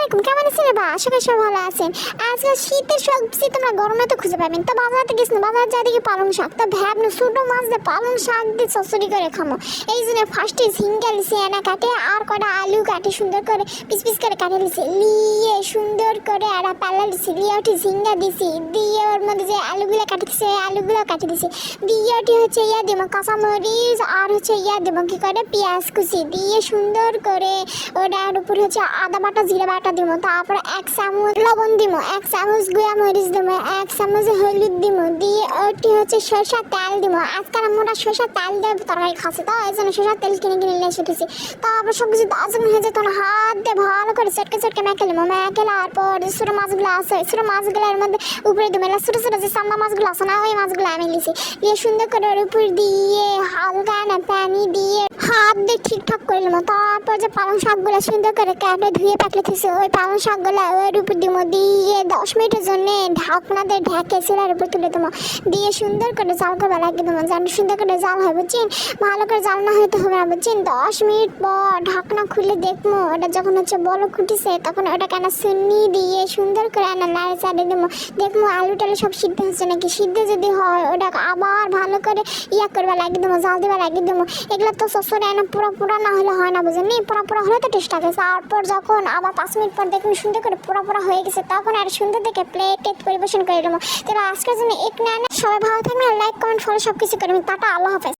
আলাইকুম, কেমন আছেন বা? আশা করি সবাই ভালো আছেন। আজকাল শীতের সবজি তোমরা গরমে তো খুঁজে পাবেন। তো বাজারে গেছি, বাজার যা দেখি পালং শাক। তো ভাবনা ছোট মাছ দিয়ে পালং শাক দিয়ে চচ্চড়ি করে খামো। এই জন্য ফার্স্টে ঝিঙ্গা লিছি এনা কাটে, আর কটা আলু কাটে সুন্দর করে পিস পিস করে কাটে লিছি, লিয়ে সুন্দর করে একটা পাল্লা লিছি, লিয়ে ওটি ঝিঙ্গা দিছি, দিয়ে ওর মধ্যে যে আলুগুলো কাটে দিছি ওই আলুগুলো কাটে দিছি, দিয়ে ওটি হচ্ছে ইয়া দিব কাঁচামরিচ, আর হচ্ছে ইয়া দিব কি করে পেঁয়াজ কুচি দিয়ে সুন্দর করে ওটার উপর হচ্ছে আদা বাটা জিরা বাটা দিব, তারপর 1 চামচ লবণ দিব, 1 চামচ গুঁড়া মরিচ দিব, 1 চামচ হলুদ দিব, দিয়ে ওটি হচ্ছে সরষের তেল দিব। আজকাল আমরা সরষের তেল দিয়ে তরকারি খাচ্ছি, তো এই জন্য সরষের তেল কিনে কিনে নিয়ে এসেছি। তারপর সব কিছু যখন হয়ে যায় তখন হাত দিয়ে ভালো করে চটকে চটকে মেখে নেবো, মেখে নেওয়ার পর ছোটো মাছগুলো আছে ছোটো মাছগুলোর মধ্যে উপরে দেবো, ছোটো ছোটো যে চান্দা মাছগুলো আছে না ওই মাছগুলো আমি নিয়েছি, দিয়ে সুন্দর করে ওর উপর দিয়ে হালকা না পানি দিয়ে হাত দিয়ে ঠিকঠাক করে নেবো। তারপর যে পালং শাকগুলো সুন্দর করে কেটে ধুয়ে পাকলে থেছে ওই পালং শাকগুলো ওর উপর দিব, দিয়ে 10 মিনিটের জন্য ঢাকনা দিয়ে ঢেকে চুলার উপর তুলে দেবো, দিয়ে সুন্দর করে জাল করবা লাগিয়ে দেবো, যেন সুন্দর করে জাল হয় বুঝছেন। ভালো করে জাল না হইতে হবে না বুঝছেন। 10 মিনিট পর ঢাকনা খুলে দেখবো, ওটা যখন হচ্ছে বলক উঠেছে তখন ওটা কেন সুন্নি দিয়ে সুন্দর করে নাড়ে চাড়ে দেবো, দেখবো আলু টালু সব সিদ্ধ হচ্ছে নাকি। সিদ্ধ যদি হয় ওটাকে আবার ভালো করে ইয়া করবা লাগিয়ে দেবো, জাল দেবা লাগিয়ে দেবো। এগুলো তো সসরে এনে পুরো পুরো না হলে হয় না বুঝেন, পুরো পুরো হলে তো টেস্ট আছে। তারপর যখন আবার 5 মিনিট পর দেখুন সুন্দর করে পুরো পুরো হয়ে গেছে, তখন আর সুন্দর দেখে প্লেটে পরিবেশন করে দেবো। তাহলে আজকের জন্য এক না সবাই ভালো থাকবেন, লাইক কমেন্ট ফলো সব কিছু করবেন। টাটা, আল্লাহ হাফেজ।